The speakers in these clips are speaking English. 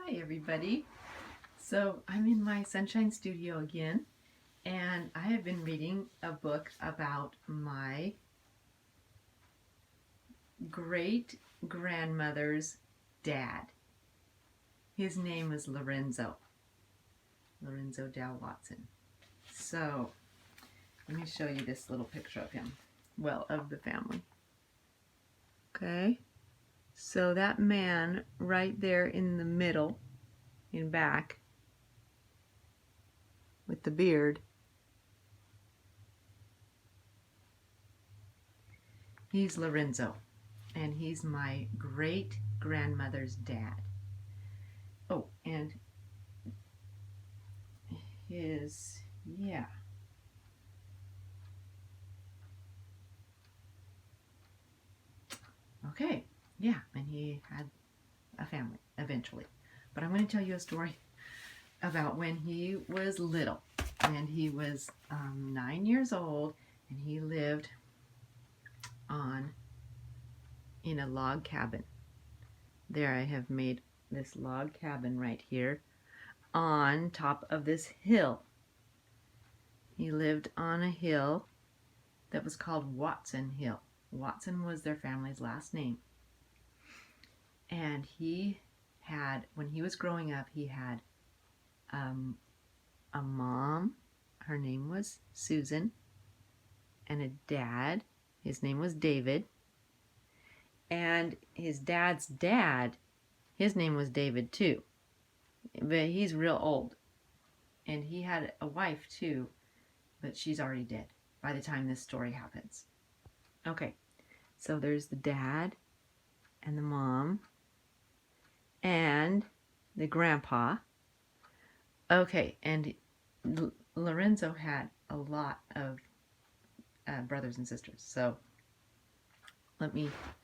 Hi everybody. So I'm in my sunshine studio again, and I have been reading a book about my great grandmother's dad. His name was Lorenzo Dow Watson. So let me show you this little picture of him, well, of the family. Okay, so that man right there in the middle, in back, with the beard, he's Lorenzo, and he's my great grandmother's dad. Oh, and yeah. Okay, yeah, and he had a family eventually. But I'm going to tell you a story about when he was little, and he was 9 years old, and he lived in a log cabin. There I have made this log cabin right here on top of this hill. He lived on a hill that was called Watson Hill. Watson was their family's last name. And he had, when he was growing up, he had a mom, her name was Susan, and a dad, his name was David, and his dad's dad, his name was David too, but he's real old, and he had a wife too, but she's already dead by the time this story happens. Okay, so there's the dad and the mom and the grandpa. Okay, and Lorenzo had a lot of brothers and sisters, so I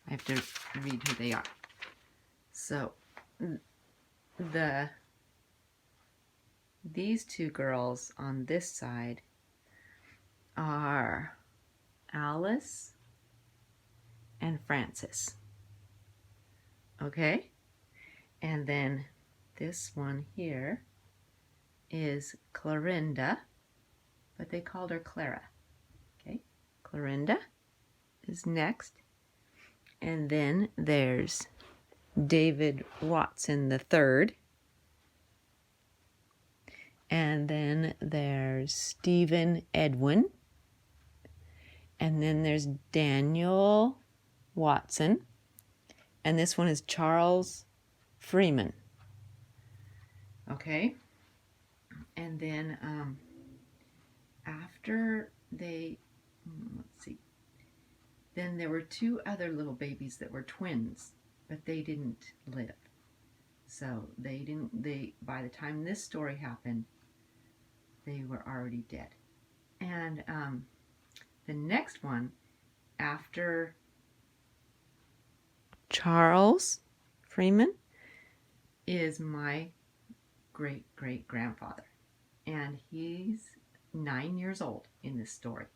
have to read who they are. So these two girls on this side are Alice and Frances. Okay, and then this one here is Clorinda, but they called her Clara. Okay, Clorinda is next. And then there's David Watson III. And then there's Stephen Edwin. And then there's Daniel Watson. And this one is Charles Freeman. Okay. And then after they, let's see, then there were two other little babies that were twins, but they didn't live. So by the time this story happened, they were already dead. And the next one, after Charles Freeman, is my great-great-grandfather. And he's 9 years old in this story.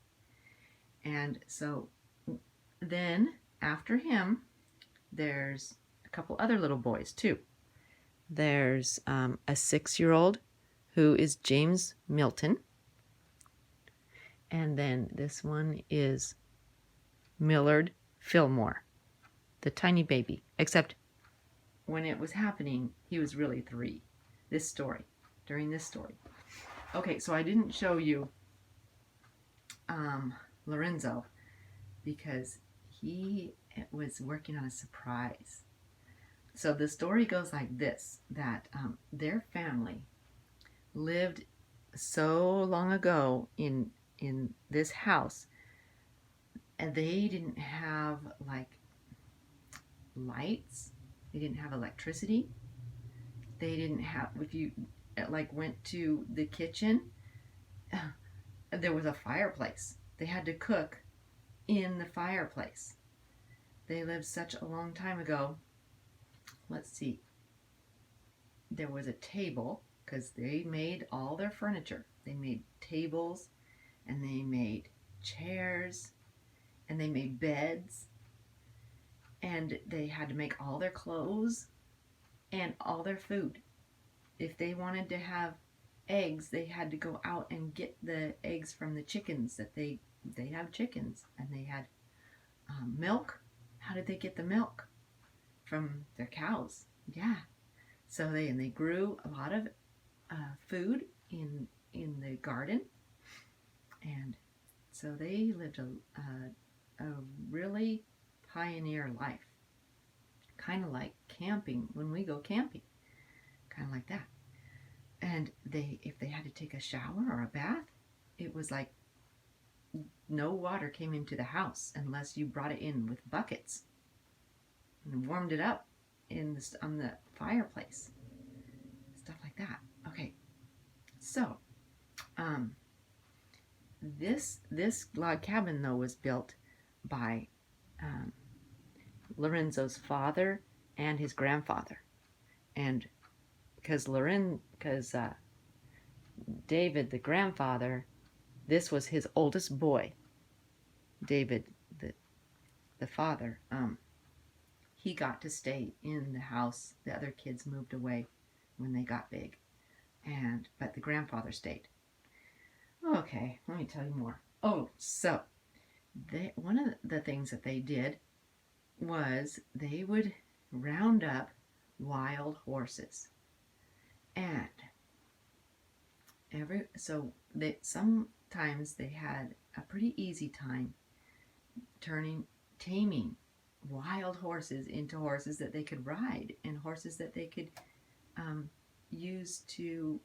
And so then after him, there's a couple other little boys too. There's a 6-year-old who is James Milton. And then this one is Millard Fillmore, the tiny baby. Except when it was happening, he was really 3. During this story. Okay, so I didn't show you Lorenzo because he was working on a surprise. So the story goes like this, that their family lived so long ago in this house, and they didn't have like lights, they didn't have electricity, they didn't have, if you like went to the kitchen, there was a fireplace. They had to cook in the fireplace. They lived such a long time ago. Let's see. There was a table, because they made all their furniture. They made tables, and they made chairs, and they made beds, and they had to make all their clothes and all their food. if they wanted to have eggs, they had to go out and get the eggs from the chickens that they have chickens, and they had milk. How did they get the milk? From their cows. Yeah. So they grew a lot of food in the garden, and so they lived a really pioneer life, kind of like camping when we go camping, kind of like that. And if they had to take a shower or a bath, it was like no water came into the house unless you brought it in with buckets and warmed it up on the fireplace, stuff like that. Okay, so this log cabin though was built by Lorenzo's father and his grandfather, and because David, the grandfather, this was his oldest boy. David, the father, he got to stay in the house. The other kids moved away when they got big, but the grandfather stayed. Okay, let me tell you more. Oh, so one of the things that they did was they would round up wild horses, and sometimes they had a pretty easy time taming wild horses into horses that they could ride, and horses that they could use to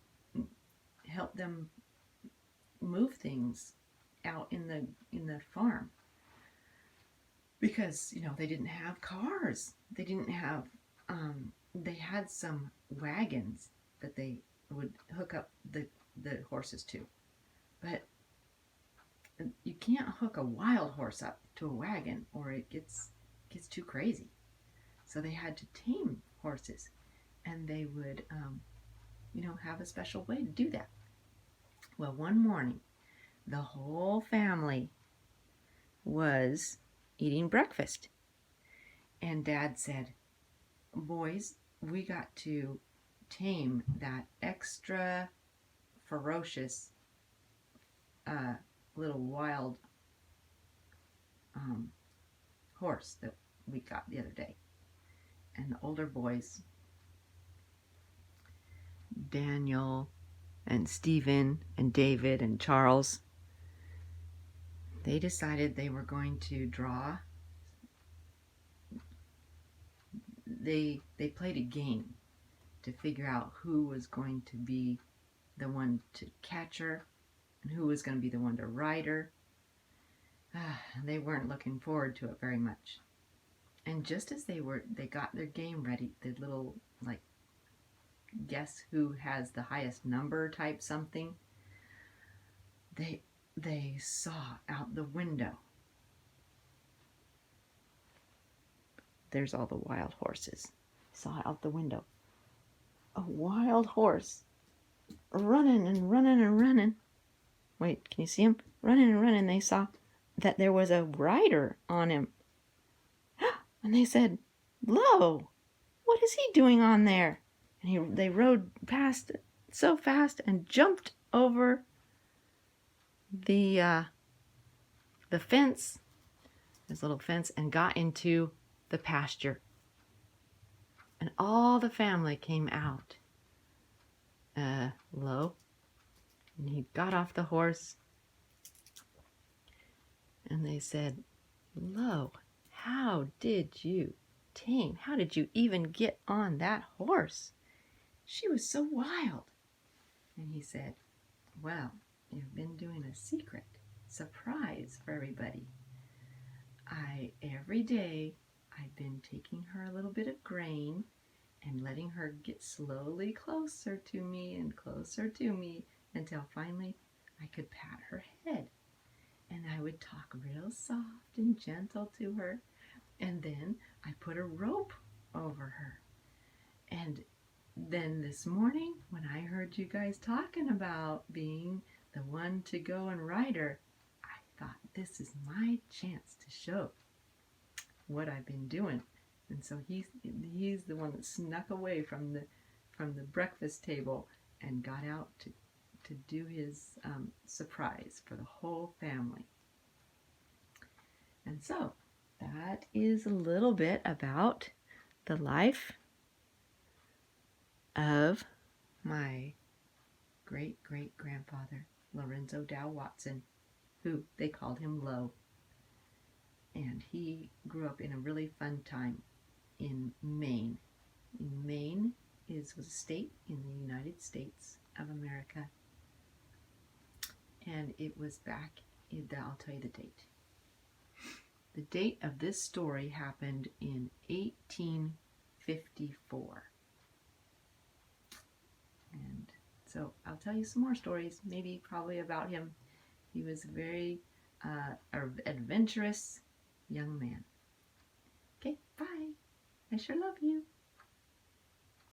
help them move things out in the farm, because they didn't have cars. They didn't have they had some wagons that they would hook up the horses to, but you can't hook a wild horse up to a wagon or it gets too crazy. So they had to tame horses, and they would have a special way to do that. Well, one morning the whole family was eating breakfast, and Dad said, "Boys, we got to tame that extra ferocious little wild horse that we got the other day." And the older boys, Daniel and Stephen and David and Charles, they decided they were going to draw. They played a game to figure out who was going to be the one to catch her and who was going to be the one to ride her. They weren't looking forward to it very much. And just as they got their game ready, the little guess who has the highest number type something, they saw out the window. There's all the wild horses. Saw out the window a wild horse running and running and running. Wait, can you see him? Running and running. They saw that there was a rider on him. And they said, "Lo, what is he doing on there?" And they rode past so fast and jumped over the fence, this little fence, and got into the pasture. And all the family came out. Lo, and he got off the horse, and they said, "Lo, how did you even get on that horse? She was so wild." And he said, "Well, you've been doing a secret surprise for everybody. Every day I've been taking her a little bit of grain and letting her get slowly closer to me until finally I could pat her head. And I would talk real soft and gentle to her. And then I put a rope over her. And then this morning, when I heard you guys talking about being the one to go and ride her, I thought, this is my chance to show what I've been doing." And so he's the one that snuck away from from the breakfast table and got out to do his surprise for the whole family. And so that is a little bit about the life of my great-great-grandfather, Lorenzo Dow Watson, who they called him Lo. And he grew up in a really fun time in Maine. Maine was a state in the United States of America. And it was back, I'll tell you the date. The date of this story happened in 1854. And so I'll tell you some more stories, maybe probably about him. He was a very adventurous young man. Okay, bye. I sure love you.